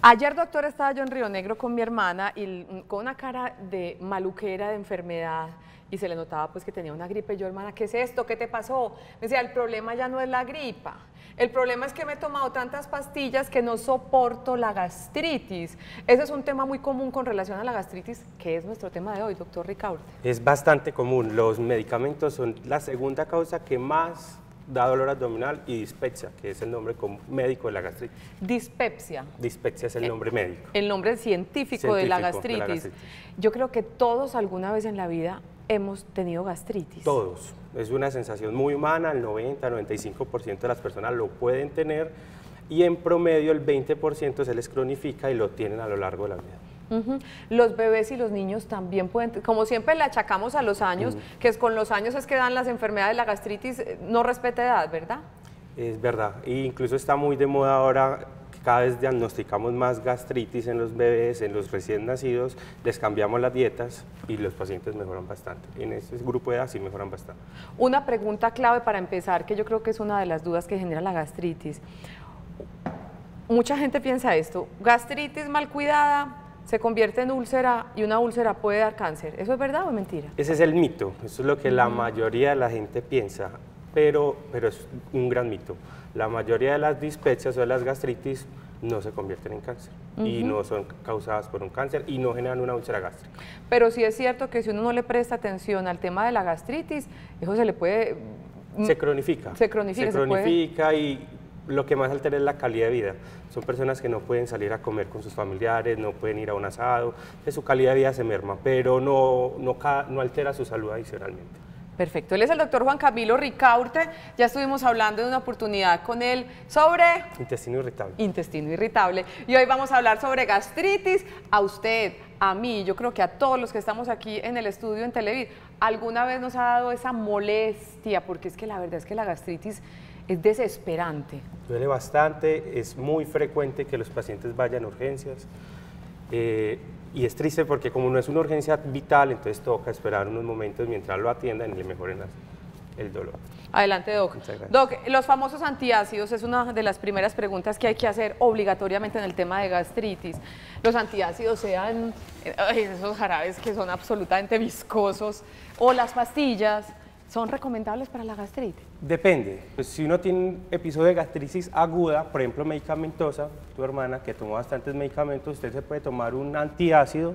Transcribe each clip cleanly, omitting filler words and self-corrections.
Ayer, doctor, estaba yo en Río Negro con mi hermana y con una cara de maluquera, de enfermedad, y se le notaba pues que tenía una gripe. Y yo, hermana, ¿qué es esto? ¿Qué te pasó? Me decía, el problema ya no es la gripa, el problema es que me he tomado tantas pastillas que no soporto la gastritis. Ese es un tema muy común con relación a la gastritis, que es nuestro tema de hoy, doctor Ricaurte. Es bastante común, los medicamentos son la segunda causa que más da dolor abdominal y dispepsia, que es el nombre médico de la gastritis. Dispepsia. Dispepsia es el nombre médico. El nombre científico de la gastritis. Yo creo que todos alguna vez en la vida hemos tenido gastritis. Todos. Es una sensación muy humana, el 90-95% de las personas lo pueden tener y en promedio el 20% se les cronifica y lo tienen a lo largo de la vida. Los bebés y los niños también pueden, como siempre le achacamos a los años, que es con los años es que dan las enfermedades, la gastritis no respeta edad, ¿verdad? Es verdad, e incluso está muy de moda ahora que cada vez diagnosticamos más gastritis en los bebés, en los recién nacidos, les cambiamos las dietas y los pacientes mejoran bastante. En ese grupo de edad sí mejoran bastante. Una pregunta clave para empezar, que yo creo que es una de las dudas que genera la gastritis. Mucha gente piensa esto, gastritis mal cuidada se convierte en úlcera y una úlcera puede dar cáncer. ¿Eso es verdad o es mentira? Ese es el mito, eso es lo que la mayoría de la gente piensa, pero es un gran mito. La mayoría de las dispepsias o de las gastritis no se convierten en cáncer y no son causadas por un cáncer y no generan una úlcera gástrica. Pero sí es cierto que si uno no le presta atención al tema de la gastritis, eso se le puede... Se cronifica. Se cronifica y lo que más altera es la calidad de vida. Son personas que no pueden salir a comer con sus familiares, no pueden ir a un asado, su calidad de vida se merma, pero no altera su salud adicionalmente. Perfecto, él es el doctor Juan Camilo Ricaurte, ya estuvimos hablando de una oportunidad con él sobre... Intestino irritable. Intestino irritable, y hoy vamos a hablar sobre gastritis. A usted, a mí, yo creo que a todos los que estamos aquí en el estudio en Televid, alguna vez nos ha dado esa molestia, porque es que la verdad es que la gastritis es desesperante. Duele bastante, es muy frecuente que los pacientes vayan a urgencias y es triste porque como no es una urgencia vital, entonces toca esperar unos momentos mientras lo atiendan y le mejoren el dolor. Adelante, Doc. Doc, los famosos antiácidos es una de las primeras preguntas que hay que hacer obligatoriamente en el tema de gastritis. Los antiácidos sean esos jarabes que son absolutamente viscosos o las pastillas, ¿son recomendables para la gastritis? Depende, pues si uno tiene un episodio de gastritis aguda, por ejemplo medicamentosa, tu hermana que tomó bastantes medicamentos, usted se puede tomar un antiácido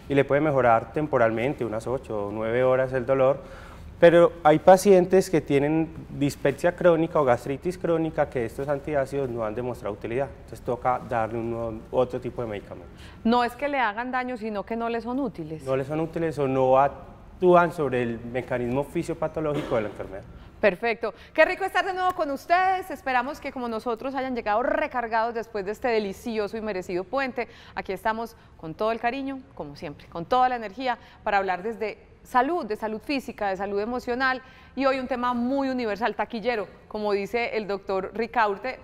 y le puede mejorar temporalmente, unas 8 o 9 horas el dolor, pero hay pacientes que tienen dispepsia crónica o gastritis crónica que estos antiácidos no han demostrado utilidad, entonces toca darle otro tipo de medicamentos. No es que le hagan daño, sino que no le son útiles. No le son útiles o no actúan sobre el mecanismo fisiopatológico de la enfermedad. Perfecto. Qué rico estar de nuevo con ustedes. Esperamos que como nosotros hayan llegado recargados después de este delicioso y merecido puente. Aquí estamos con todo el cariño, como siempre, con toda la energía para hablar desde salud, de salud física, de salud emocional y hoy un tema muy universal, taquillero, como dice el doctor Ricaurte.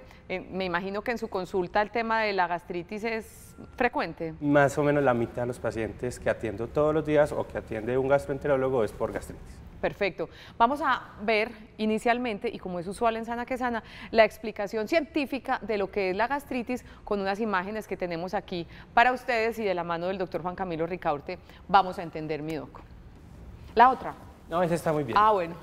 Me imagino que en su consulta el tema de la gastritis es frecuente. Más o menos la mitad de los pacientes que atiendo todos los días o que atiende un gastroenterólogo es por gastritis. Perfecto. Vamos a ver inicialmente, y como es usual en Sana que Sana, la explicación científica de lo que es la gastritis con unas imágenes que tenemos aquí para ustedes y de la mano del doctor Juan Camilo Ricaurte vamos a entender, mi doc. La otra. No, esa está muy bien. Ah, bueno.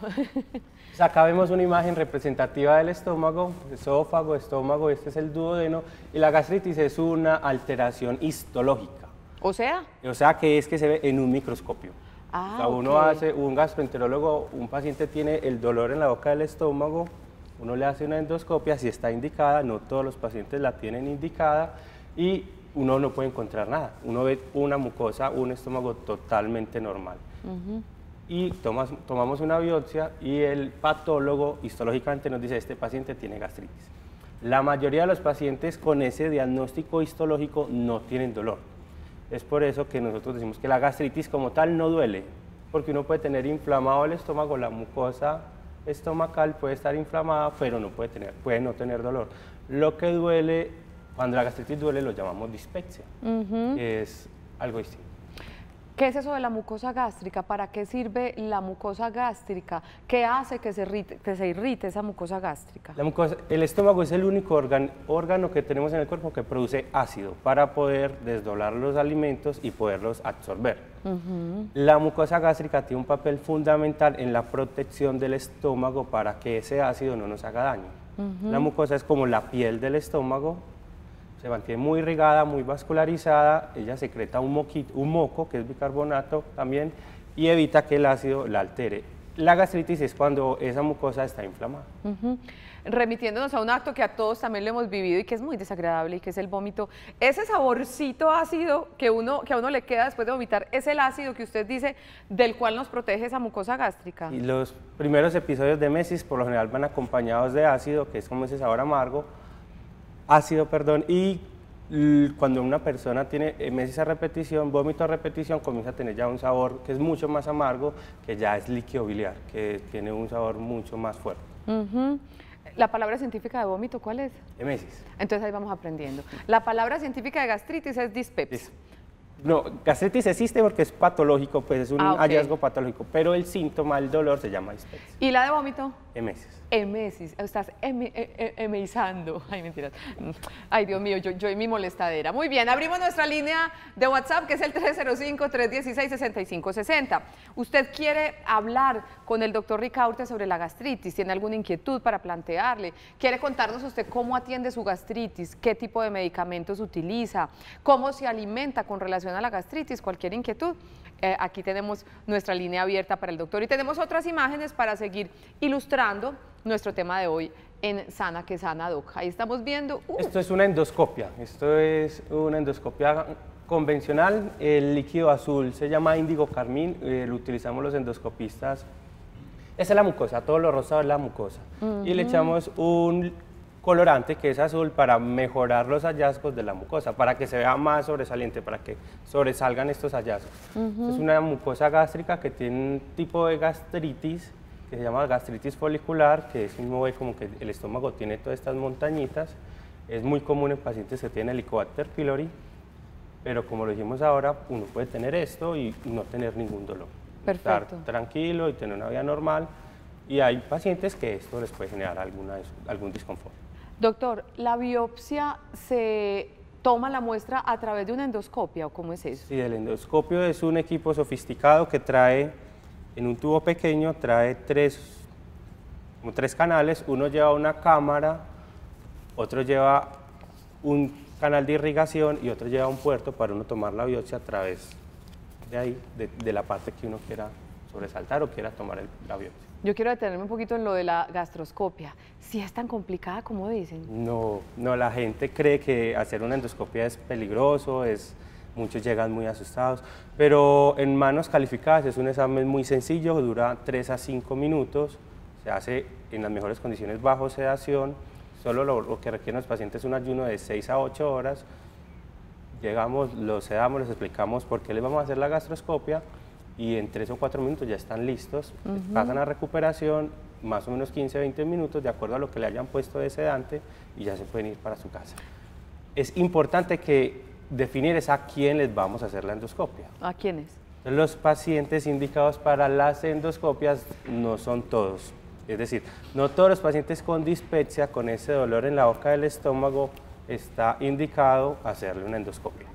Acá vemos una imagen representativa del estómago, esófago, estómago, este es el duodeno, y la gastritis es una alteración histológica. ¿O sea? O sea que es que se ve en un microscopio. Ah, o sea, uno hace, un gastroenterólogo, un paciente tiene el dolor en la boca del estómago, uno le hace una endoscopia, si está indicada, no todos los pacientes la tienen indicada, y uno no puede encontrar nada. Uno ve una mucosa, un estómago totalmente normal. Y tomamos una biopsia y el patólogo histológicamente nos dice este paciente tiene gastritis. La mayoría de los pacientes con ese diagnóstico histológico no tienen dolor. Es por eso que nosotros decimos que la gastritis como tal no duele, porque uno puede tener inflamado el estómago, la mucosa estomacal puede estar inflamada, pero puede no tener dolor. Lo que duele, cuando la gastritis duele, lo llamamos dispepsia, que es algo distinto. ¿Qué es eso de la mucosa gástrica? ¿Para qué sirve la mucosa gástrica? ¿Qué hace que se irrite esa mucosa gástrica? El estómago es el único órgano que tenemos en el cuerpo que produce ácido para poder desdoblar los alimentos y poderlos absorber. La mucosa gástrica tiene un papel fundamental en la protección del estómago para que ese ácido no nos haga daño. La mucosa es como la piel del estómago, se mantiene muy irrigada, muy vascularizada, ella secreta un moco, que es bicarbonato también, y evita que el ácido la altere. La gastritis es cuando esa mucosa está inflamada. Remitiéndonos a un acto que a todos también lo hemos vivido y que es muy desagradable, y que es el vómito, ese saborcito ácido que a uno le queda después de vomitar, es el ácido que usted dice del cual nos protege esa mucosa gástrica. Y los primeros episodios de emesis por lo general van acompañados de ácido, que es como ese sabor amargo, y cuando una persona tiene emesis a repetición, vómito a repetición, comienza a tener ya un sabor que es mucho más amargo, que ya es líquido biliar, que tiene un sabor mucho más fuerte. ¿La palabra científica de vómito cuál es? Emesis. Entonces ahí vamos aprendiendo. La palabra científica de gastritis es dispepsia. No, gastritis existe porque es patológico, pues es un hallazgo patológico, pero el síntoma, el dolor, se llama dispepsia. ¿Y la de vómito? Emesis. Emesis, estás emeizando. Ay, mentiras. Ay, Dios mío, yo y mi molestadera. Muy bien, abrimos nuestra línea de WhatsApp, que es el 305-316-6560. Usted quiere hablar con el doctor Ricaurte sobre la gastritis, tiene alguna inquietud para plantearle, quiere contarnos usted cómo atiende su gastritis, qué tipo de medicamentos utiliza, cómo se alimenta con relación a la gastritis, cualquier inquietud. Aquí tenemos nuestra línea abierta para el doctor y tenemos otras imágenes para seguir ilustrando nuestro tema de hoy en Sana que Sana, Doc. Ahí estamos viendo. Esto es una endoscopia, convencional. El líquido azul se llama índigo carmín, lo utilizamos los endoscopistas. Esa es la mucosa, todo lo rosado es la mucosa. Y le echamos un colorante que es azul para mejorar los hallazgos de la mucosa, para que se vea más sobresaliente, para que sobresalgan estos hallazgos. Es una mucosa gástrica que tiene un tipo de gastritis que se llama gastritis folicular, que es uno ve como que el estómago tiene todas estas montañitas. Es muy común en pacientes que tienen Helicobacter pylori, pero como lo dijimos ahora, uno puede tener esto y no tener ningún dolor. Perfecto. Estar tranquilo y tener una vida normal, y hay pacientes que esto les puede generar algún disconfort. Doctor, ¿la biopsia se toma la muestra a través de una endoscopia o cómo es eso? Sí, el endoscopio es un equipo sofisticado que trae, en un tubo pequeño, trae tres canales. Uno lleva una cámara, otro lleva un canal de irrigación y otro lleva un puerto para uno tomar la biopsia a través de ahí, de la parte que uno quiera sobresaltar o quiera tomar la biopsia. Yo quiero detenerme un poquito en lo de la gastroscopia. ¿Sí es tan complicada como dicen? No, la gente cree que hacer una endoscopia es peligroso, muchos llegan muy asustados, pero en manos calificadas es un examen muy sencillo, dura 3 a 5 minutos, se hace en las mejores condiciones bajo sedación, solo lo que requieren los pacientes es un ayuno de 6 a 8 horas, llegamos, los sedamos, les explicamos por qué les vamos a hacer la gastroscopia, y en 3 o 4 minutos ya están listos, pasan a recuperación, más o menos 15-20 minutos, de acuerdo a lo que le hayan puesto de sedante, y ya se pueden ir para su casa. Es importante que definir es a quién les vamos a hacer la endoscopia. ¿A quiénes? Los pacientes indicados para las endoscopias no son todos, es decir, no todos los pacientes con dispepsia, con ese dolor en la boca del estómago, está indicado hacerle una endoscopia.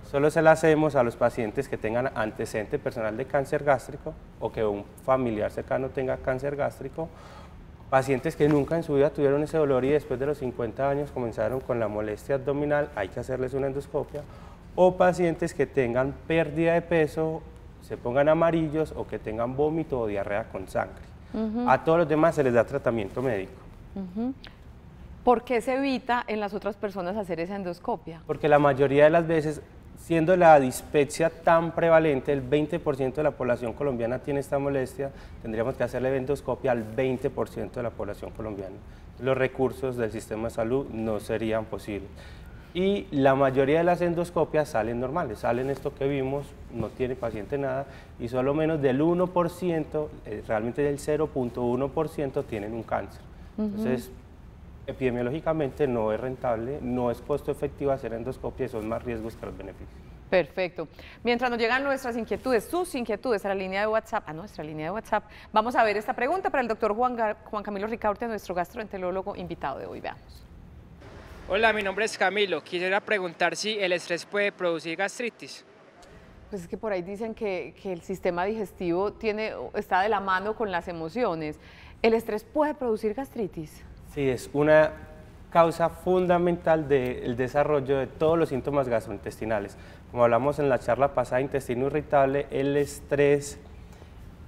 Solo se la hacemos a los pacientes que tengan antecedente personal de cáncer gástrico o que un familiar cercano tenga cáncer gástrico, pacientes que nunca en su vida tuvieron ese dolor y después de los 50 años comenzaron con la molestia abdominal, hay que hacerles una endoscopia, o pacientes que tengan pérdida de peso, se pongan amarillos o que tengan vómito o diarrea con sangre. A todos los demás se les da tratamiento médico. ¿Por qué se evita en las otras personas hacer esa endoscopia? Porque la mayoría de las veces, siendo la dispepsia tan prevalente, el 20% de la población colombiana tiene esta molestia, tendríamos que hacerle endoscopia al 20% de la población colombiana. Los recursos del sistema de salud no serían posibles. Y la mayoría de las endoscopias salen normales, salen esto que vimos, no tiene paciente nada, y solo menos del 1%, realmente del 0.1% tienen un cáncer. Entonces, epidemiológicamente no es rentable, no es costo efectivo hacer endoscopia y son más riesgos que los beneficios. Perfecto. Mientras nos llegan nuestras inquietudes, sus inquietudes a la línea de WhatsApp, a nuestra línea de WhatsApp, vamos a ver esta pregunta para el doctor Juan Camilo Ricaurte, nuestro gastroenterólogo invitado de hoy. Veamos. Hola, mi nombre es Camilo. Quisiera preguntar si el estrés puede producir gastritis. Pues es que por ahí dicen que el sistema digestivo está de la mano con las emociones. ¿El estrés puede producir gastritis? Sí, es una causa fundamental del desarrollo de todos los síntomas gastrointestinales. Como hablamos en la charla pasada, intestino irritable, el estrés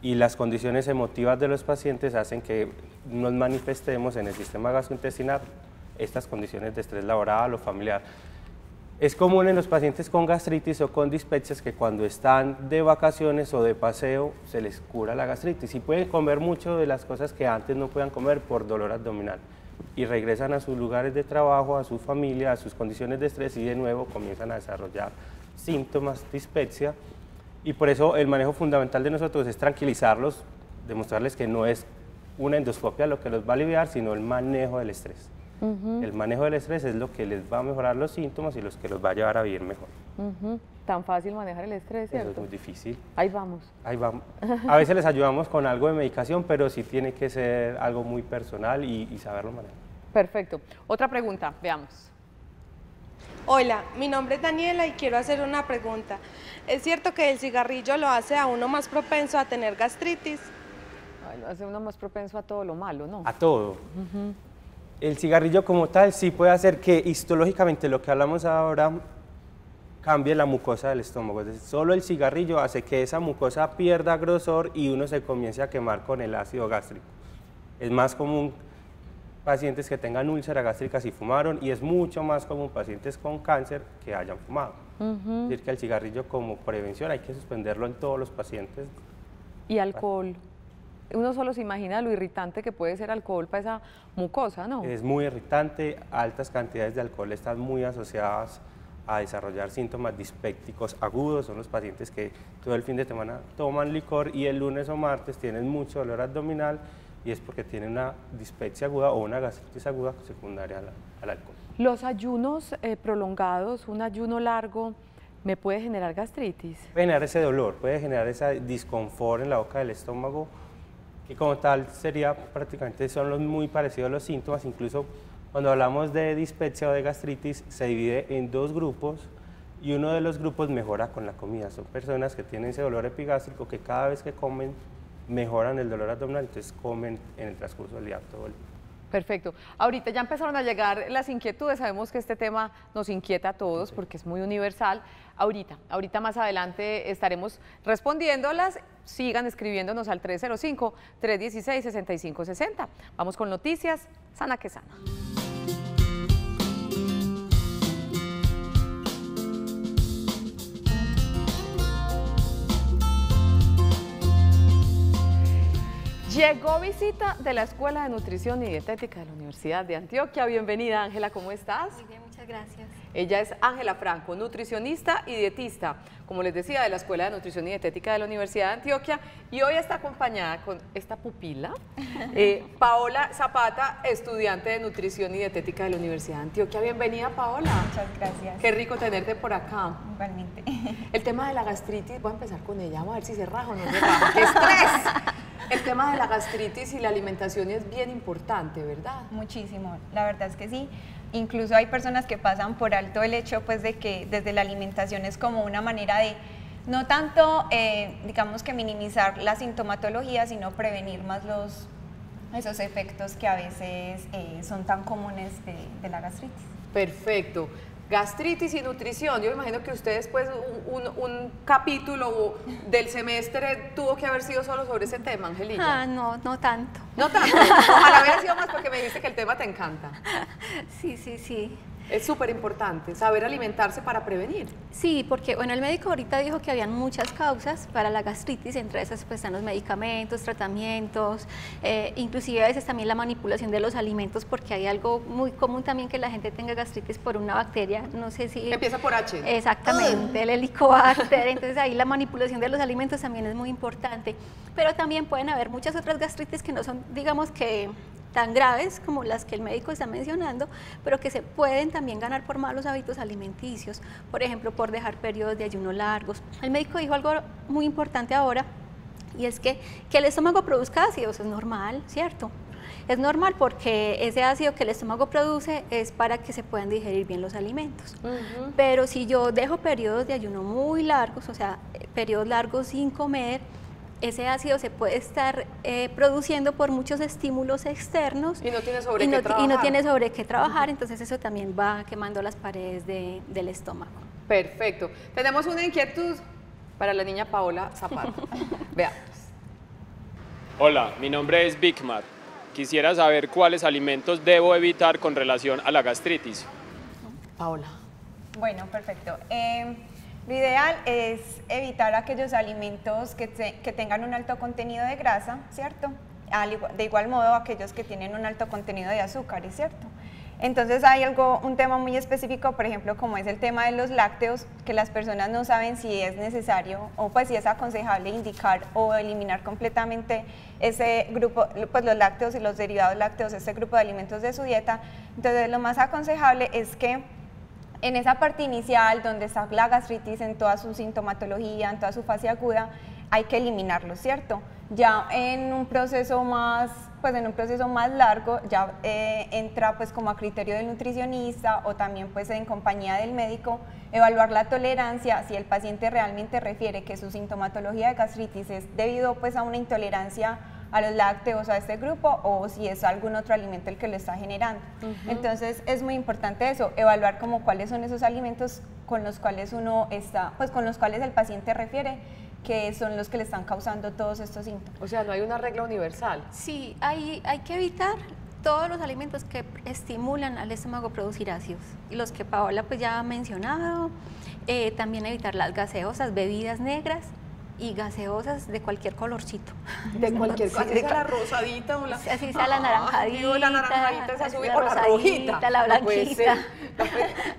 y las condiciones emotivas de los pacientes hacen que nos manifestemos en el sistema gastrointestinal estas condiciones de estrés laboral o familiar. Es común en los pacientes con gastritis o con dispepsias que cuando están de vacaciones o de paseo se les cura la gastritis y pueden comer mucho de las cosas que antes no podían comer por dolor abdominal y regresan a sus lugares de trabajo, a su familia, a sus condiciones de estrés y de nuevo comienzan a desarrollar síntomas de dispepsia y por eso el manejo fundamental de nosotros es tranquilizarlos, demostrarles que no es una endoscopia lo que los va a aliviar, sino el manejo del estrés. El manejo del estrés es lo que les va a mejorar los síntomas y los que los va a llevar a vivir mejor. Tan fácil manejar el estrés, ¿cierto? Eso es muy difícil. Ahí vamos. Ahí vamos. A veces les ayudamos con algo de medicación, pero sí tiene que ser algo muy personal y saberlo manejar. Perfecto. Otra pregunta, veamos. Hola, mi nombre es Daniela y quiero hacer una pregunta. ¿Es cierto que el cigarrillo lo hace a uno más propenso a tener gastritis? Ay, lo hace uno más propenso a todo lo malo, ¿no? A todo. El cigarrillo como tal sí puede hacer que histológicamente lo que hablamos ahora cambie la mucosa del estómago. Es decir, solo el cigarrillo hace que esa mucosa pierda grosor y uno se comience a quemar con el ácido gástrico. Es más común pacientes que tengan úlcera gástrica si fumaron y es mucho más común pacientes con cáncer que hayan fumado. Es decir, que el cigarrillo como prevención hay que suspenderlo en todos los pacientes. ¿Y alcohol? Uno solo se imagina lo irritante que puede ser alcohol para esa mucosa, ¿no? Es muy irritante, altas cantidades de alcohol están muy asociadas a desarrollar síntomas dispépticos agudos, son los pacientes que todo el fin de semana toman licor y el lunes o martes tienen mucho dolor abdominal y es porque tienen una dispepsia aguda o una gastritis aguda secundaria al alcohol. Los ayunos prolongados, un ayuno largo, ¿me puede generar gastritis? Puede generar ese dolor, puede generar ese disconfort en la boca del estómago, que como tal sería prácticamente, son los muy parecidos a los síntomas, incluso cuando hablamos de dispepsia o de gastritis se divide en dos grupos y uno de los grupos mejora con la comida, son personas que tienen ese dolor epigástrico que cada vez que comen mejoran el dolor abdominal, entonces comen en el transcurso del día todo el día. Perfecto. Ahorita ya empezaron a llegar las inquietudes, sabemos que este tema nos inquieta a todos porque es muy universal. Ahorita más adelante estaremos respondiéndolas, sigan escribiéndonos al 305-316-6560. Vamos con noticias, sana que sana. Llegó visita de la Escuela de Nutrición y Dietética de la Universidad de Antioquia. Bienvenida, Ángela, ¿cómo estás? Muy bien, muchas gracias. Ella es Ángela Franco, nutricionista y dietista, como les decía, de la Escuela de Nutrición y Dietética de la Universidad de Antioquia, y hoy está acompañada con esta pupila, Paola Zapata, estudiante de Nutrición y Dietética de la Universidad de Antioquia. Bienvenida, Paola. Muchas gracias. Qué rico tenerte por acá. Igualmente. El tema de la gastritis, voy a empezar con ella, vamos a ver si se raja o no se raja. ¡Qué estrés! El tema de la gastritis y la alimentación es bien importante, ¿verdad? Muchísimo, la verdad es que sí. Incluso hay personas que pasan por alto el hecho pues, de que desde la alimentación es como una manera de no tanto, digamos que minimizar la sintomatología, sino prevenir más esos efectos que a veces son tan comunes de la gastritis. Perfecto. Gastritis y nutrición, yo me imagino que usted después un capítulo del semestre tuvo que haber sido solo sobre ese tema, Angelita. No tanto. No tanto, ojalá hubiera sido más porque me dijiste que el tema te encanta. Sí. Es súper importante saber alimentarse para prevenir. Sí, porque bueno, el médico ahorita dijo que habían muchas causas para la gastritis, entre esas pues, están los medicamentos, tratamientos, inclusive a veces también la manipulación de los alimentos, porque hay algo muy común también que la gente tenga gastritis por una bacteria, no sé si... Empieza por H. Exactamente, el Helicobacter, entonces ahí la manipulación de los alimentos también es muy importante, pero también pueden haber muchas otras gastritis que no son, digamos que tan graves como las que el médico está mencionando, pero que se pueden también ganar por malos hábitos alimenticios, por ejemplo, por dejar periodos de ayuno largos. El médico dijo algo muy importante ahora, y es que el estómago produzca ácidos es normal, ¿cierto? Es normal porque ese ácido que el estómago produce es para que se puedan digerir bien los alimentos. Pero si yo dejo periodos de ayuno muy largos, o sea, periodos largos sin comer, ese ácido se puede estar produciendo por muchos estímulos externos y no tiene sobre qué trabajar. Y no tiene sobre qué trabajar, entonces eso también va quemando las paredes del estómago. Perfecto. Tenemos una inquietud para la niña Paola Zapata. Veamos. Hola, mi nombre es Bigmar. Quisiera saber cuáles alimentos debo evitar con relación a la gastritis. Paola. Bueno, perfecto. Lo ideal es evitar aquellos alimentos que tengan un alto contenido de grasa, ¿cierto? De igual modo, aquellos que tienen un alto contenido de azúcares, ¿cierto? Entonces hay un tema muy específico, por ejemplo, como es el tema de los lácteos, que las personas no saben si es necesario o pues si es aconsejable indicar o eliminar completamente ese grupo, pues los lácteos y los derivados lácteos, ese grupo de alimentos de su dieta. Entonces lo más aconsejable es que en esa parte inicial, donde está la gastritis en toda su sintomatología, en toda su fase aguda, hay que eliminarlo, ¿cierto? Ya en un proceso más largo, ya entra pues como a criterio del nutricionista o también pues en compañía del médico, evaluar la tolerancia, si el paciente realmente refiere que su sintomatología de gastritis es debido pues a una intolerancia a los lácteos, a este grupo, o si es algún otro alimento el que lo está generando. Entonces es muy importante eso, evaluar como cuáles son esos alimentos con los cuales uno está, pues con los cuales el paciente refiere que son los que le están causando todos estos síntomas. O sea, no hay una regla universal. Sí, hay que evitar todos los alimentos que estimulan al estómago a producir ácidos, y los que Paola pues ya ha mencionado, también evitar las gaseosas, bebidas negras y gaseosas de cualquier colorcito. De cualquier color, sí, la rosadita o la... Así sea la naranjadita, la naranjadita esa azul, o la rojita, la blanquita.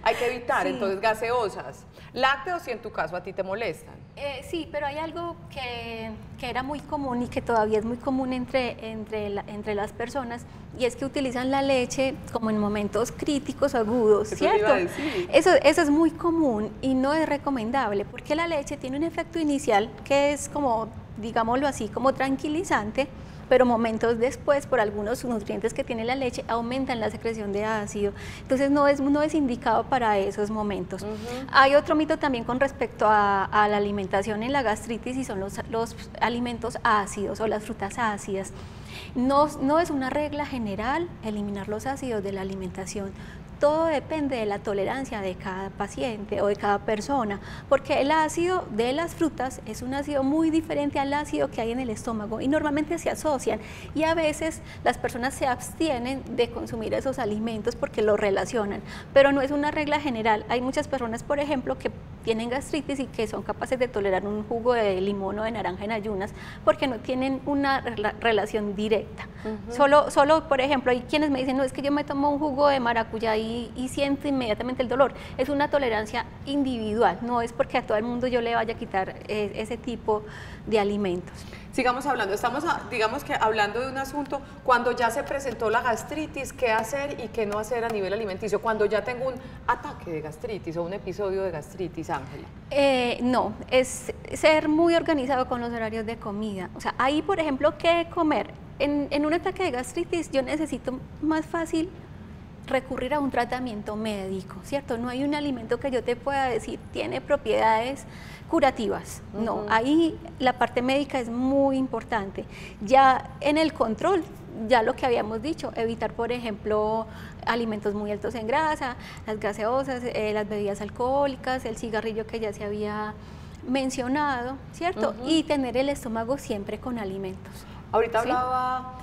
Hay que evitar, sí. Entonces, gaseosas. Lácteos, si en tu caso a ti te molestan. Sí, pero hay algo que era muy común y que todavía es muy común entre las personas, y es que utilizan la leche como en momentos críticos, agudos, ¿cierto? Eso es muy común y no es recomendable, porque la leche tiene un efecto inicial que es como, digámoslo así, como tranquilizante, pero momentos después, por algunos nutrientes que tiene la leche, aumentan la secreción de ácido. Entonces no es indicado para esos momentos. Hay otro mito también con respecto a la alimentación en la gastritis, y son los alimentos ácidos o las frutas ácidas. No es una regla general eliminar los ácidos de la alimentación. Todo depende de la tolerancia de cada paciente o de cada persona, porque el ácido de las frutas es un ácido muy diferente al ácido que hay en el estómago y normalmente se asocian, y a veces las personas se abstienen de consumir esos alimentos porque los relacionan, pero no es una regla general. Hay muchas personas, por ejemplo, que tienen gastritis y que son capaces de tolerar un jugo de limón o de naranja en ayunas porque no tienen una relación directa. Solo, por ejemplo, hay quienes me dicen, no, es que yo me tomo un jugo de maracuyá y siento inmediatamente el dolor. Es una tolerancia individual, no es porque a todo el mundo yo le vaya a quitar ese tipo de alimentos. Sigamos hablando, estamos digamos que hablando de un asunto, cuando ya se presentó la gastritis, ¿qué hacer y qué no hacer a nivel alimenticio? Cuando ya tengo un ataque de gastritis o un episodio de gastritis, Ángela. No, es ser muy organizado con los horarios de comida. O sea, ahí, por ejemplo, ¿qué comer? En un ataque de gastritis yo necesito más fácil recurrir a un tratamiento médico, ¿cierto? No hay un alimento que yo te pueda decir tiene propiedades curativas, no, ahí la parte médica es muy importante. Ya en el control, ya lo que habíamos dicho, evitar, por ejemplo, alimentos muy altos en grasa, las gaseosas, las bebidas alcohólicas, el cigarrillo que ya se había mencionado, ¿cierto? Y tener el estómago siempre con alimentos. Ahorita ¿sí? hablaba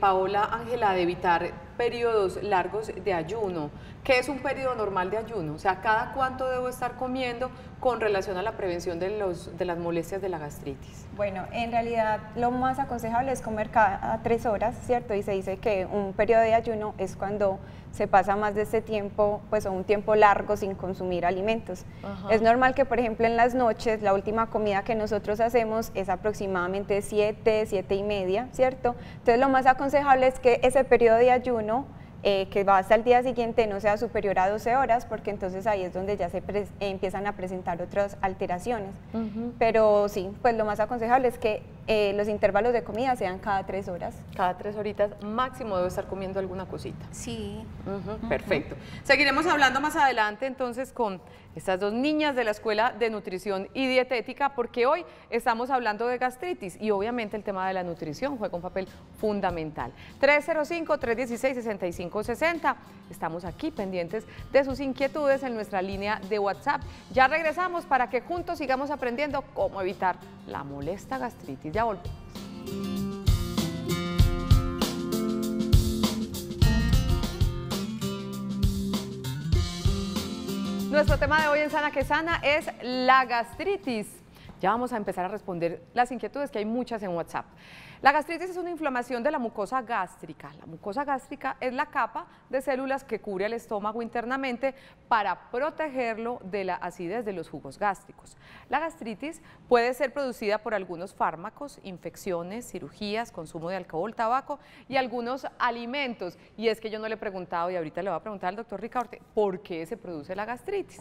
Paola, Ángela, de evitar periodos largos de ayuno. ¿Qué es un periodo normal de ayuno? O sea, ¿cada cuánto debo estar comiendo con relación a la prevención de las molestias de la gastritis? Bueno, en realidad lo más aconsejable es comer cada 3 horas, ¿cierto? Y se dice que un periodo de ayuno es cuando se pasa más de este tiempo, pues o un tiempo largo sin consumir alimentos. Es normal que, por ejemplo, en las noches, la última comida que nosotros hacemos es aproximadamente 7, 7 y media, ¿cierto? Entonces lo más aconsejable es que ese periodo de ayuno que va hasta el día siguiente no sea superior a 12 horas, porque entonces ahí es donde ya se empiezan a presentar otras alteraciones. Pero sí, pues lo más aconsejable es que los intervalos de comida sean cada 3 horas. Cada 3 horitas máximo debo estar comiendo alguna cosita. Sí. Perfecto. Seguiremos hablando más adelante entonces con estas dos niñas de la Escuela de Nutrición y Dietética, porque hoy estamos hablando de gastritis y obviamente el tema de la nutrición juega un papel fundamental. 305-316-6560. Estamos aquí pendientes de sus inquietudes en nuestra línea de WhatsApp. Ya regresamos para que juntos sigamos aprendiendo cómo evitar la molesta gastritis. Ya volvemos. Nuestro tema de hoy en Sana que Sana es la gastritis. Ya vamos a empezar a responder las inquietudes, que hay muchas en WhatsApp. La gastritis es una inflamación de la mucosa gástrica. La mucosa gástrica es la capa de células que cubre el estómago internamente para protegerlo de la acidez de los jugos gástricos. La gastritis puede ser producida por algunos fármacos, infecciones, cirugías, consumo de alcohol, tabaco y algunos alimentos. Y es que yo no le he preguntado, y ahorita le voy a preguntar al doctor Ricaurte, ¿por qué se produce la gastritis?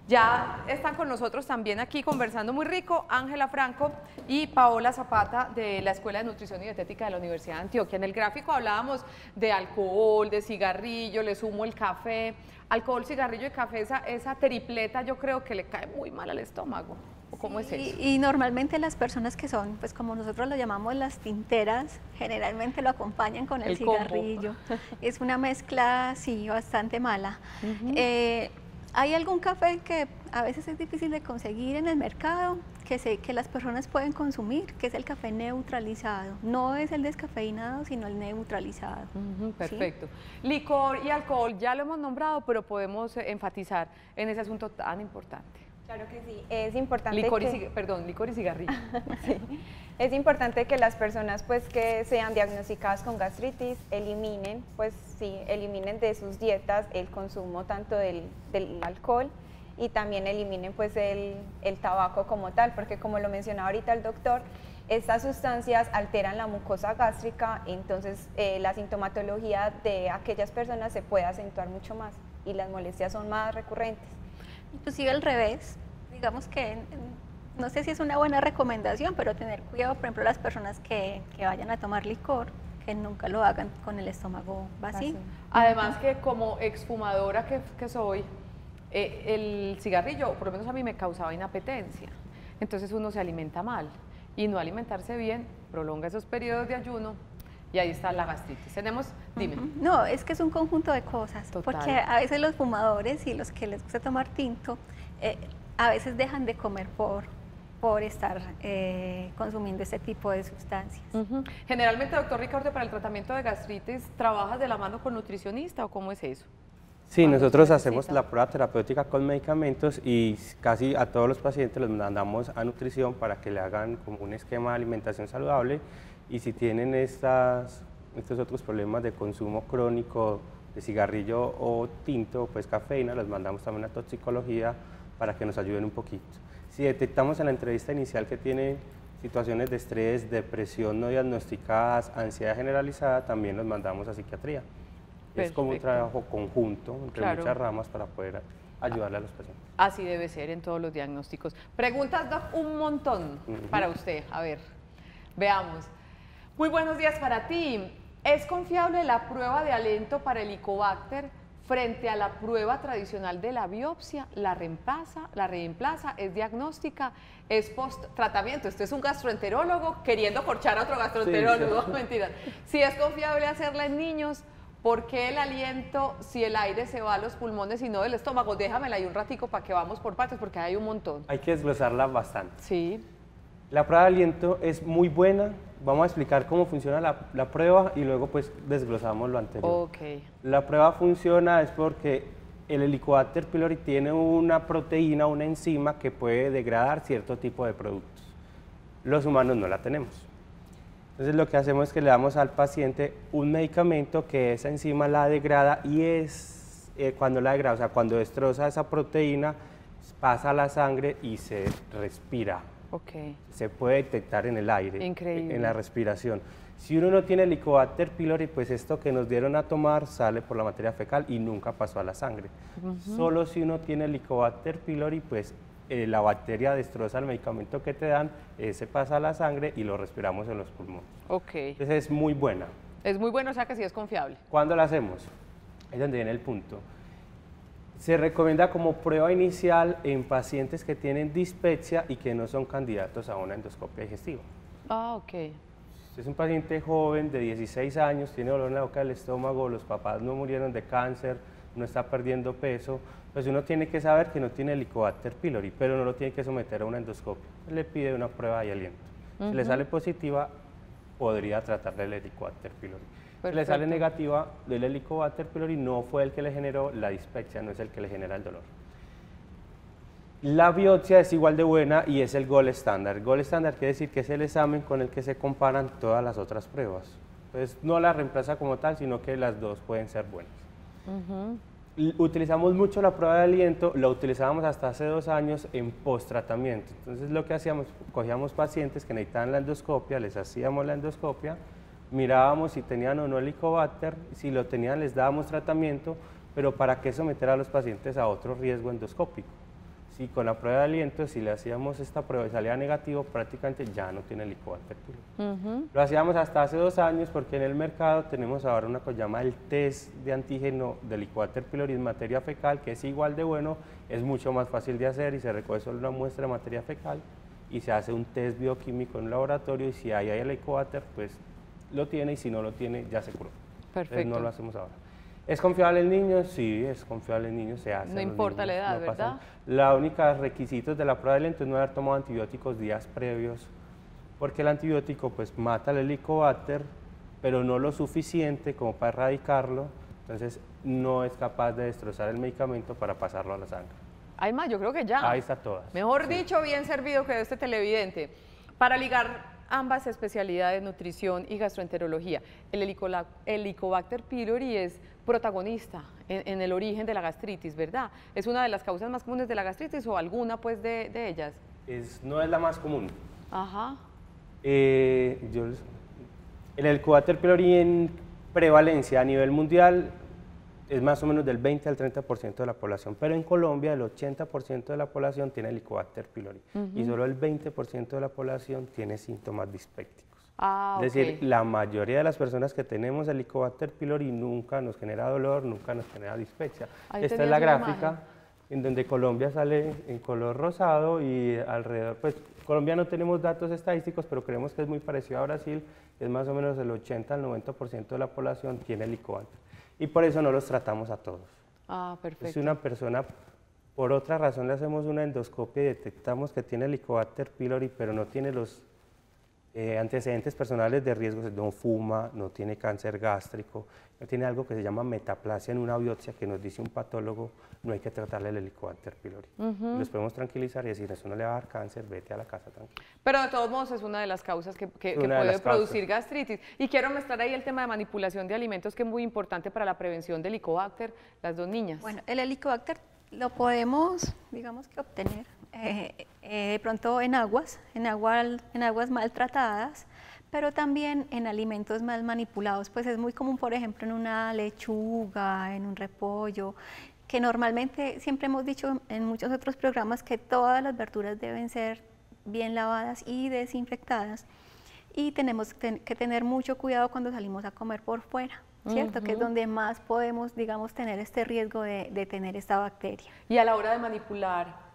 Ya están con nosotros también aquí conversando muy rico Ángela Franco y Paola Zapata de la Escuela de Nutrición y Dietética de la Universidad de Antioquia. En el gráfico hablábamos de alcohol, de cigarrillo, le sumo el café. Alcohol, cigarrillo y café, esa tripleta yo creo que le cae muy mal al estómago. ¿O cómo es eso? Y normalmente las personas que son, pues como nosotros lo llamamos las tinteras, generalmente lo acompañan con el cigarrillo. Es una mezcla, sí, bastante mala. Hay algún café que a veces es difícil de conseguir en el mercado, que las personas pueden consumir, que es el café neutralizado. No es el descafeinado, sino el neutralizado. Perfecto. ¿Sí? Licor y alcohol, ya lo hemos nombrado, pero podemos enfatizar en ese asunto tan importante. Claro que sí, es importante licor y cigarrillo. Sí. Es importante que las personas pues que sean diagnosticadas con gastritis eliminen de sus dietas el consumo tanto del alcohol y también eliminen pues el tabaco como tal, porque como lo mencionaba ahorita el doctor, estas sustancias alteran la mucosa gástrica, entonces la sintomatología de aquellas personas se puede acentuar mucho más y las molestias son más recurrentes. Inclusive al revés, digamos que no sé si es una buena recomendación, pero tener cuidado, por ejemplo, las personas que vayan a tomar licor, que nunca lo hagan con el estómago vacío. Además que como exfumadora que soy, el cigarrillo, por lo menos a mí me causaba inapetencia, entonces uno se alimenta mal y no alimentarse bien prolonga esos periodos de ayuno. Y ahí está la gastritis. Dime. No, es que es un conjunto de cosas, Total. Porque a veces los fumadores y los que les gusta tomar tinto, a veces dejan de comer por estar consumiendo este tipo de sustancias. Generalmente, doctor Ricaurte, para el tratamiento de gastritis, ¿trabajas de la mano con nutricionista o cómo es eso? Sí, nosotros hacemos la prueba terapéutica con medicamentos y casi a todos los pacientes los mandamos a nutrición para que le hagan como un esquema de alimentación saludable. Y si tienen estos otros problemas de consumo crónico de cigarrillo o tinto, pues cafeína, los mandamos también a toxicología para que nos ayuden un poquito. Si detectamos en la entrevista inicial que tienen situaciones de estrés, depresión no diagnosticadas, ansiedad generalizada, también los mandamos a psiquiatría. Perfecto. Es como un trabajo conjunto entre muchas ramas para poder ayudarle a los pacientes. Así debe ser en todos los diagnósticos. Preguntas, Doc, un montón para usted. A ver, veamos. Muy buenos días para ti. ¿Es confiable la prueba de aliento para el Helicobacter frente a la prueba tradicional de la biopsia? ¿La reemplaza? ¿Es diagnóstica? ¿Es post-tratamiento? Este es un gastroenterólogo queriendo corchar a otro gastroenterólogo. Sí. Mentira. Si es confiable hacerla en niños, ¿por qué el aliento si el aire se va a los pulmones y no del estómago? Déjamela ahí un ratico para que vamos por partes porque hay un montón. Hay que desglosarla bastante. Sí. La prueba de aliento es muy buena vamos a explicar cómo funciona la prueba y luego pues desglosamos lo anterior. Ok. La prueba funciona es porque el Helicobacter pylori tiene una proteína, una enzima que puede degradar cierto tipo de productos. Los humanos no la tenemos. Entonces lo que hacemos es que le damos al paciente un medicamento que esa enzima la degrada y cuando la degrada, o sea, cuando destroza esa proteína, pasa a la sangre y se respira. Ok. Se puede detectar en el aire, Increíble. en la respiración. Si uno no tiene Helicobacter pylori, pues esto que nos dieron a tomar sale por la materia fecal y nunca pasó a la sangre. Solo si uno tiene Helicobacter pylori, pues la bacteria destroza el medicamento que te dan, se pasa a la sangre y lo respiramos en los pulmones. Ok. Entonces es muy buena. Es muy bueno, o sea que sí es confiable. ¿Cuándo la hacemos? Es donde viene el punto. Se recomienda como prueba inicial en pacientes que tienen dispepsia y que no son candidatos a una endoscopia digestiva. Ah, ok. Es un paciente joven de 16 años, tiene dolor en la boca del estómago, los papás no murieron de cáncer, no está perdiendo peso, pues uno tiene que saber que no tiene Helicobacter pylori, pero no lo tiene que someter a una endoscopia. Le pide una prueba de aliento. Si le sale positiva, podría tratarle el Helicobacter pylori. Si le sale negativa, el Helicobacter pylori no fue el que le generó la dispepsia, no es el que le genera el dolor. La biopsia es igual de buena y es el gold estándar. El gold estándar quiere decir que es el examen con el que se comparan todas las otras pruebas. Pues no la reemplaza como tal, sino que las dos pueden ser buenas. Utilizamos mucho la prueba de aliento, la utilizábamos hasta hace 2 años en post-tratamiento. Entonces lo que hacíamos, cogíamos pacientes que necesitaban la endoscopia, les hacíamos la endoscopia, mirábamos si tenían o no Helicobacter, si lo tenían les dábamos tratamiento, pero ¿para qué someter a los pacientes a otro riesgo endoscópico? Si con la prueba de aliento, si le hacíamos esta prueba y salía negativo, prácticamente ya no tiene Helicobacter pylori. Lo hacíamos hasta hace 2 años porque en el mercado tenemos ahora una cosa llamada el test de antígeno de Helicobacter pylori en materia fecal, que es igual de bueno, es mucho más fácil de hacer y se recoge solo una muestra de materia fecal y se hace un test bioquímico en un laboratorio y si hay Helicobacter, pues lo tiene y si no lo tiene, ya se curó. Perfecto. Entonces no lo hacemos ahora. ¿Es confiable el niño? Sí, es confiable el niño, se hace. No importa la edad, ¿verdad? La única requisito de la prueba de aliento es no haber tomado antibióticos días previos, porque el antibiótico pues mata el Helicobacter, pero no lo suficiente como para erradicarlo, entonces no es capaz de destrozar el medicamento para pasarlo a la sangre. Hay más, yo creo que ya. Ahí está todas. Mejor dicho, bien servido que este televidente. Para ligar ambas especialidades, nutrición y gastroenterología, el Helicobacter pylori es protagonista en el origen de la gastritis, ¿verdad? ¿Es una de las causas más comunes de la gastritis o alguna pues de ellas? No es la más común. Ajá. El Helicobacter pylori en prevalencia a nivel mundial es más o menos del 20 al 30% de la población, pero en Colombia el 80% de la población tiene Helicobacter pylori y solo el 20% de la población tiene síntomas dispépticos. Es decir, la mayoría de las personas que tenemos Helicobacter pylori nunca nos genera dolor, nunca nos genera dispepsia. Esta es la gráfica en donde Colombia sale en color rosado y alrededor, pues Colombia no tenemos datos estadísticos, pero creemos que es muy parecido a Brasil, es más o menos el 80 al 90% de la población tiene Helicobacter. Y por eso no los tratamos a todos. Ah, perfecto. Si una persona, por otra razón, le hacemos una endoscopia y detectamos que tiene Helicobacter pylori, pero no tiene los antecedentes personales de riesgo, no fuma, no tiene cáncer gástrico, no tiene algo que se llama metaplasia en una biopsia que nos dice un patólogo, no hay que tratarle el Helicobacter pylori. Los podemos tranquilizar y decir, eso no le va a dar cáncer, vete a la casa tranquilo. Pero de todos modos es una de las causas que puede producir gastritis. Y quiero mostrar ahí el tema de manipulación de alimentos, que es muy importante para la prevención del Helicobacter, las 2 niñas. Bueno, el Helicobacter lo podemos, digamos que obtener de pronto en aguas maltratadas, pero también en alimentos mal manipulados, pues es muy común, por ejemplo, en una lechuga, en un repollo, que normalmente siempre hemos dicho en muchos otros programas que todas las verduras deben ser bien lavadas y desinfectadas, y tenemos que tener mucho cuidado cuando salimos a comer por fuera, ¿cierto? Que es donde más podemos, digamos, tener este riesgo de tener esta bacteria. Y a la hora de manipular,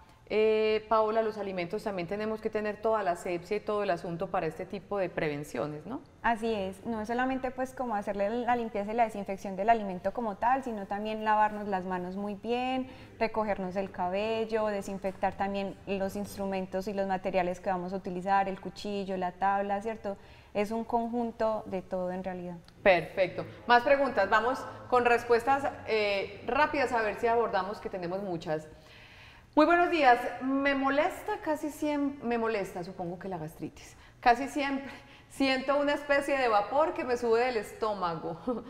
Paola, los alimentos también tenemos que tener toda la asepsia y todo el asunto para este tipo de prevenciones, ¿no? Así es, no es solamente pues como hacerle la limpieza y la desinfección del alimento como tal, sino también lavarnos las manos muy bien, recogernos el cabello, desinfectar también los instrumentos y los materiales que vamos a utilizar, el cuchillo, la tabla, ¿cierto? es un conjunto de todo en realidad. Perfecto. Más preguntas, vamos con respuestas rápidas a ver si abordamos, que tenemos muchas. Muy buenos días, me molesta, supongo que la gastritis, casi siempre siento una especie de vapor que me sube del estómago.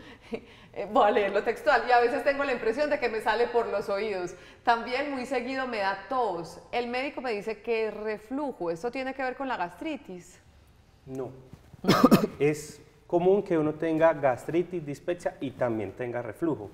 Voy a leerlo textual. Y a veces tengo la impresión de que me sale por los oídos. También muy seguido me da tos. El médico me dice que es reflujo. ¿Esto tiene que ver con la gastritis? No. Es común que uno tenga gastritis, dispepsia y también tenga reflujo.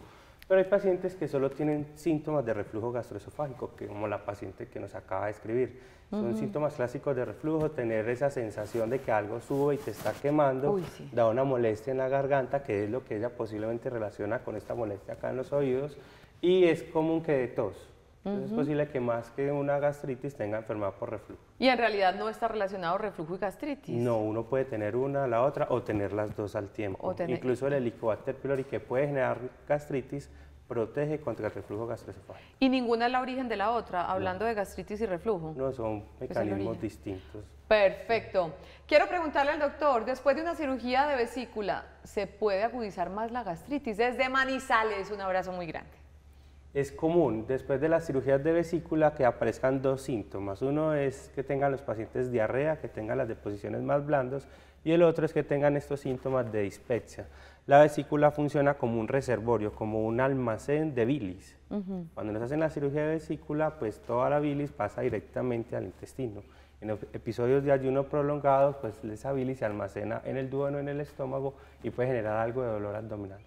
Pero hay pacientes que solo tienen síntomas de reflujo gastroesofágico, que como la paciente que nos acaba de escribir. Son síntomas clásicos de reflujo, tener esa sensación de que algo sube y te está quemando, da una molestia en la garganta, que es lo que ella posiblemente relaciona con esta molestia acá en los oídos, y es común que de tos. Entonces es posible que más que una gastritis tenga enfermedad por reflujo. Y en realidad no está relacionado reflujo y gastritis. No, uno puede tener una, la otra, o tener las dos al tiempo. Incluso el Helicobacter pylori, que puede generar gastritis, protege contra el reflujo gastroesofágico. ¿Y ninguna es la origen de la otra, hablando de gastritis y reflujo? No, son mecanismos distintos. Perfecto. Quiero preguntarle al doctor, después de una cirugía de vesícula, ¿se puede agudizar más la gastritis? Desde Manizales, un abrazo muy grande. Es común, después de las cirugías de vesícula, que aparezcan dos síntomas. Uno es que tengan los pacientes diarrea, que tengan las deposiciones más blandas, y el otro es que tengan estos síntomas de dispepsia. La vesícula funciona como un reservorio, como un almacén de bilis. Cuando nos hacen la cirugía de vesícula, pues toda la bilis pasa directamente al intestino. En episodios de ayuno prolongados, pues esa bilis se almacena en el duodeno, en el estómago, y puede generar algo de dolor abdominal.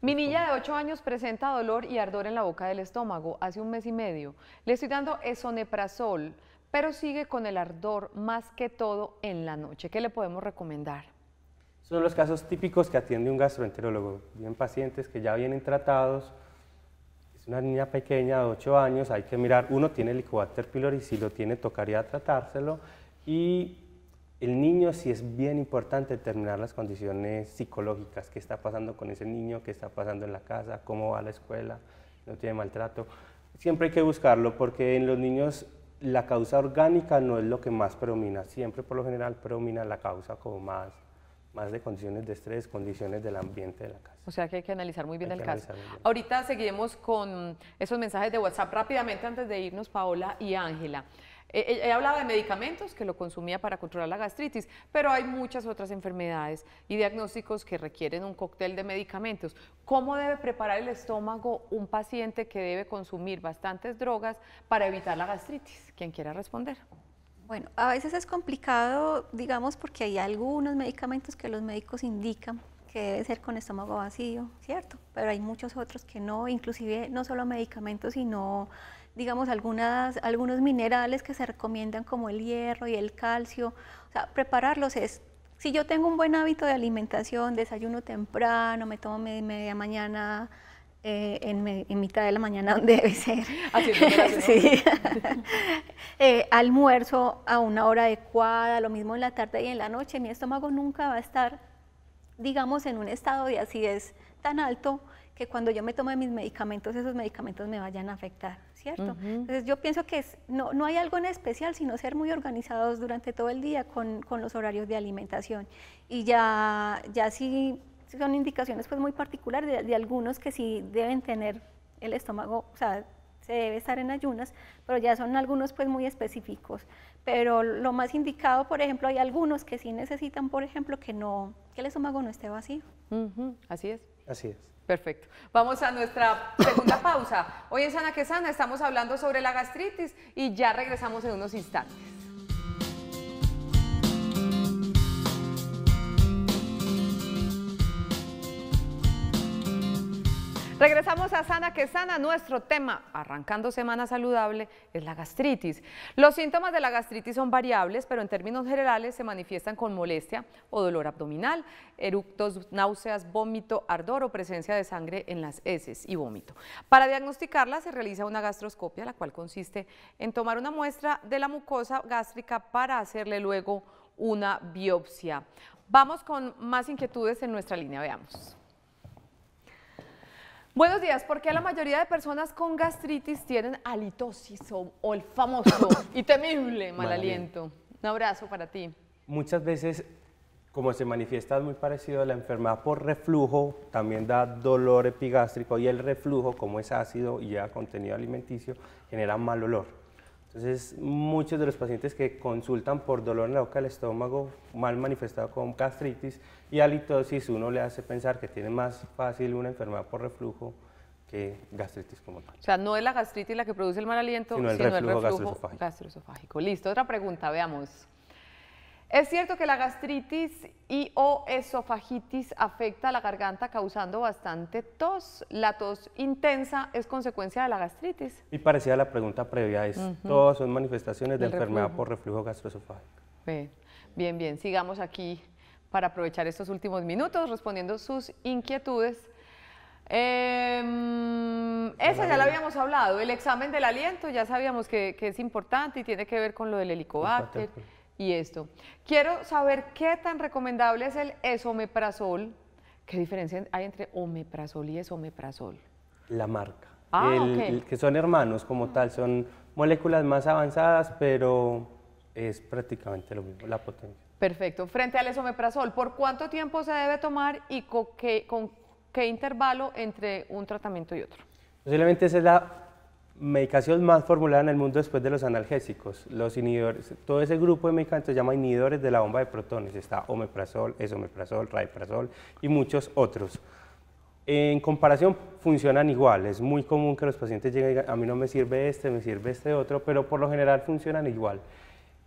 Mi niña de 8 años presenta dolor y ardor en la boca del estómago hace 1 mes y medio. Le estoy dando esomeprazol, pero sigue con el ardor más que todo en la noche. ¿Qué le podemos recomendar? Son los casos típicos que atiende un gastroenterólogo. Vienen pacientes que ya vienen tratados, es una niña pequeña de 8 años, hay que mirar, uno tiene Helicobacter pylori, si lo tiene tocaría tratárselo, y el niño sí es bien importante determinar las condiciones psicológicas, qué está pasando con ese niño, qué está pasando en la casa, cómo va a la escuela, no tiene maltrato. Siempre hay que buscarlo porque en los niños la causa orgánica no es lo que más predomina, siempre por lo general predomina la causa como más de condiciones de estrés, condiciones del ambiente de la casa. O sea que hay que analizar muy bien el caso. Ahorita seguiremos con esos mensajes de WhatsApp rápidamente antes de irnos, Paola y Ángela. Ella hablaba de medicamentos que lo consumía para controlar la gastritis, pero hay muchas otras enfermedades y diagnósticos que requieren un cóctel de medicamentos. ¿Cómo debe preparar el estómago un paciente que debe consumir bastantes drogas para evitar la gastritis? ¿Quién quiera responder? Bueno, a veces es complicado, digamos, porque hay algunos medicamentos que los médicos indican que debe ser con estómago vacío, ¿cierto? Pero hay muchos otros que no, inclusive no solo medicamentos, sino digamos algunos minerales que se recomiendan como el hierro y el calcio. O sea, prepararlos es, si yo tengo un buen hábito de alimentación, desayuno temprano, me tomo media mañana, en mitad de la mañana donde debe ser, sí. Almuerzo a una hora adecuada, lo mismo en la tarde y en la noche, mi estómago nunca va a estar, digamos, en un estado de acidez tan alto que cuando yo me tome mis medicamentos, esos medicamentos me vayan a afectar, ¿cierto? Entonces yo pienso que no hay algo en especial, sino ser muy organizados durante todo el día con los horarios de alimentación. Y ya sí son indicaciones pues muy particulares de algunos que sí deben tener el estómago, o sea, se debe estar en ayunas, pero ya son algunos pues muy específicos. Pero lo más indicado, por ejemplo, hay algunos que sí necesitan, por ejemplo, que el estómago no esté vacío. Así es. Así es. Perfecto. Vamos a nuestra segunda pausa. Hoy en Sana que Sana estamos hablando sobre la gastritis y ya regresamos en unos instantes. Regresamos a Sana que Sana. Nuestro tema, arrancando semana saludable, es la gastritis. Los síntomas de la gastritis son variables, pero en términos generales se manifiestan con molestia o dolor abdominal, eructos, náuseas, vómito, ardor o presencia de sangre en las heces y vómito. Para diagnosticarla se realiza una gastroscopia, la cual consiste en tomar una muestra de la mucosa gástrica para hacerle luego una biopsia. Vamos con más inquietudes en nuestra línea, veamos. Buenos días, ¿por qué la mayoría de personas con gastritis tienen halitosis o el famoso y temible mal aliento? Un abrazo para ti. Muchas veces Como se manifiesta es muy parecido a la enfermedad por reflujo, también da dolor epigástrico y el reflujo, como es ácido y lleva contenido alimenticio, genera mal olor. Entonces, muchos de los pacientes que consultan por dolor en la boca del estómago, mal manifestado con gastritis y halitosis, uno le hace pensar que tiene más fácil una enfermedad por reflujo que gastritis como tal. O sea, no es la gastritis la que produce el mal aliento, sino el reflujo gastroesofágico. Listo, otra pregunta, veamos. ¿Es cierto que la gastritis y o esofagitis afecta a la garganta causando bastante tos? ¿La tos intensa es consecuencia de la gastritis? Y parecida a la pregunta previa, todas son manifestaciones de enfermedad reflujo. por reflujo gastroesofágico. Bien, bien, sigamos aquí para aprovechar estos últimos minutos respondiendo sus inquietudes. Esa ya la habíamos hablado, el examen del aliento, ya sabíamos que es importante y tiene que ver con lo del Helicobacter. Y esto. Quiero saber qué tan recomendable es el esomeprazol. ¿Qué diferencia hay entre omeprazol y esomeprazol? La marca. Ok. Que son hermanos como tal, son moléculas más avanzadas, pero es prácticamente lo mismo, la potencia. Perfecto. Frente al esomeprazol, ¿por cuánto tiempo se debe tomar y con qué intervalo entre un tratamiento y otro? Posiblemente esa es la medicación más formulada en el mundo después de los analgésicos. Los inhibidores, todo ese grupo de medicamentos se llama inhibidores de la bomba de protones. Está omeprazol, esomeprazol, rabeprazol y muchos otros. En comparación funcionan igual. Es muy común que los pacientes lleguen y digan, a mí no me sirve este otro, pero por lo general funcionan igual.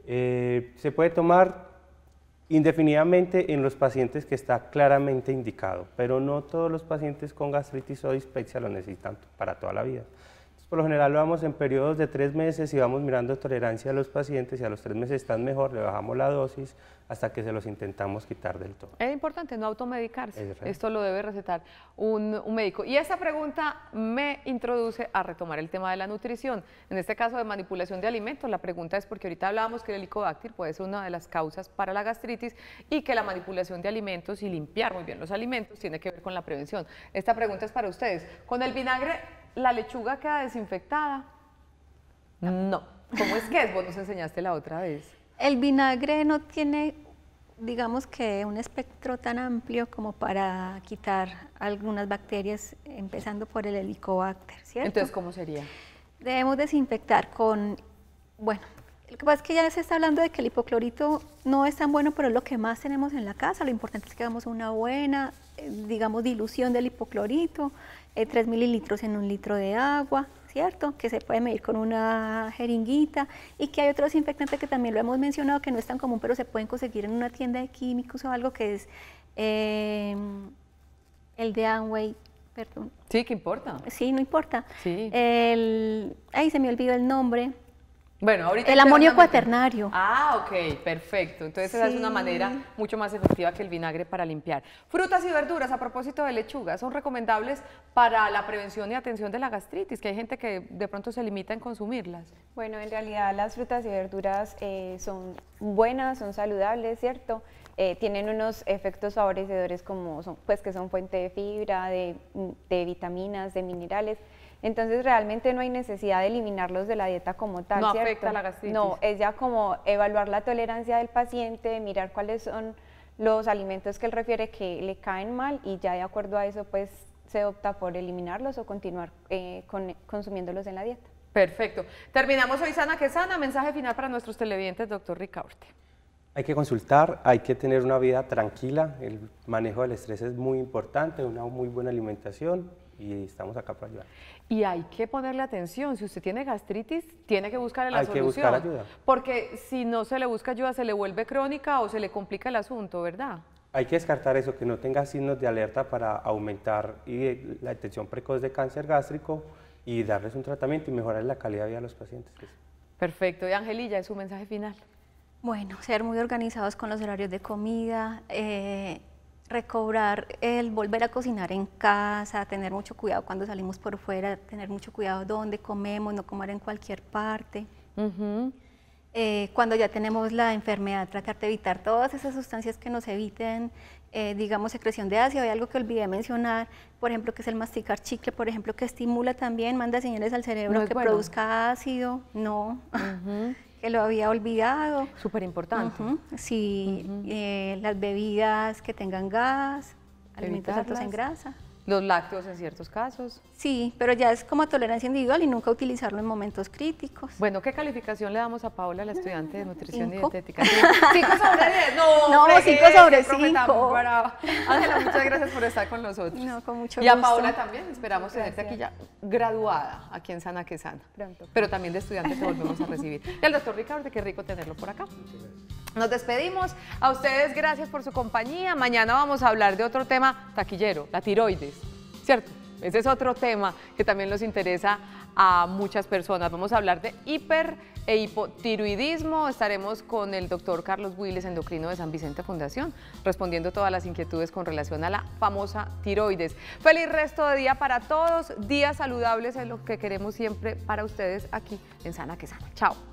Se puede tomar indefinidamente en los pacientes que está claramente indicado, pero no todos los pacientes con gastritis o dispepsia lo necesitan para toda la vida. Por lo general lo damos en periodos de 3 meses y vamos mirando tolerancia a los pacientes y a los 3 meses están mejor, le bajamos la dosis hasta que se los intentamos quitar del todo. Es importante no automedicarse, esto lo debe recetar un médico. Y esta pregunta me introduce a retomar el tema de la nutrición, en este caso de manipulación de alimentos. La pregunta es porque ahorita hablábamos que el Helicobacter puede ser una de las causas para la gastritis y que la manipulación de alimentos y limpiar muy bien los alimentos tiene que ver con la prevención. Esta pregunta es para ustedes. ¿Con el vinagre la lechuga queda desinfectada? No. ¿Cómo es que es? Vos nos enseñaste la otra vez. El vinagre no tiene, digamos que un espectro tan amplio como para quitar algunas bacterias, empezando por el Helicobacter, ¿cierto? Entonces, ¿cómo sería? Debemos desinfectar con, bueno, lo que pasa es que ya se está hablando de que el hipoclorito no es tan bueno, pero es lo que más tenemos en la casa. Lo importante es que hagamos una buena, digamos, dilución del hipoclorito, 3 mililitros en 1 litro de agua, ¿cierto? Que se puede medir con una jeringuita y que hay otro desinfectante que también lo hemos mencionado que no es tan común, pero se pueden conseguir en una tienda de químicos o algo, que es el de Amway, perdón. Sí, ¿qué importa? Sí, no importa. Sí. Ahí se me olvidó el nombre. Bueno, ahorita el amonio cuaternario. Ah, ok, perfecto. Entonces esa es una manera mucho más efectiva que el vinagre para limpiar. Frutas y verduras, a propósito de lechuga, son recomendables para la prevención y atención de la gastritis, que hay gente que de pronto se limita en consumirlas. Bueno, en realidad las frutas y verduras son buenas, son saludables, ¿cierto? Tienen unos efectos favorecedores como son, pues que son fuente de fibra, de vitaminas, de minerales. Entonces realmente no hay necesidad de eliminarlos de la dieta como tal, ¿no ¿cierto? afecta la gastritis? No, es ya como evaluar la tolerancia del paciente, mirar cuáles son los alimentos que él refiere que le caen mal y ya de acuerdo a eso pues se opta por eliminarlos o continuar consumiéndolos en la dieta. Perfecto. Terminamos hoy Sana que Sana. Mensaje final para nuestros televidentes, doctor Ricaurte. Hay que consultar, hay que tener una vida tranquila, el manejo del estrés es muy importante, una muy buena alimentación y estamos acá para ayudar. Y hay que ponerle atención, si usted tiene gastritis, tiene que buscarle la solución. Hay que buscar ayuda. Porque si no se le busca ayuda, se le vuelve crónica o se le complica el asunto, ¿verdad? Hay que descartar eso, que no tenga signos de alerta para aumentar la detección precoz de cáncer gástrico y darles un tratamiento y mejorar la calidad de vida de los pacientes. Perfecto. Y Angelilla, ¿es su mensaje final? Bueno, ser muy organizados con los horarios de comida, recobrar el volver a cocinar en casa, tener mucho cuidado cuando salimos por fuera, tener mucho cuidado dónde comemos, no comer en cualquier parte. Cuando ya tenemos la enfermedad, tratar de evitar todas esas sustancias que nos eviten, digamos, secreción de ácido. Hay algo que olvidé mencionar, por ejemplo, que es el masticar chicle, por ejemplo, que estimula también, manda señales al cerebro que produzca ácido, que lo había olvidado. Súper importante. Sí, las bebidas que tengan gas, alimentos altos en grasa. Los lácteos en ciertos casos. Sí, pero ya es como tolerancia individual y nunca utilizarlo en momentos críticos. Bueno, ¿qué calificación le damos a Paola, la estudiante de nutrición y 5. dietética? 5 sobre 10. No, 5 sobre 5. Ángela, muchas gracias por estar con nosotros. No, con mucho y a gusto. Paola también, esperamos tenerte aquí ya graduada, aquí en Sana que Sana. Pronto. Pero también de estudiante te volvemos a recibir. Y al doctor Ricardo, qué rico tenerlo por acá. Nos despedimos. A ustedes, gracias por su compañía. Mañana vamos a hablar de otro tema taquillero, la tiroides, ¿cierto? Ese es otro tema que también nos interesa a muchas personas. Vamos a hablar de hiper e hipotiroidismo. Estaremos con el doctor Carlos Willes, endocrino de San Vicente Fundación, respondiendo todas las inquietudes con relación a la famosa tiroides. Feliz resto de día para todos. Días saludables es lo que queremos siempre para ustedes aquí en Sana que Sana. Chao.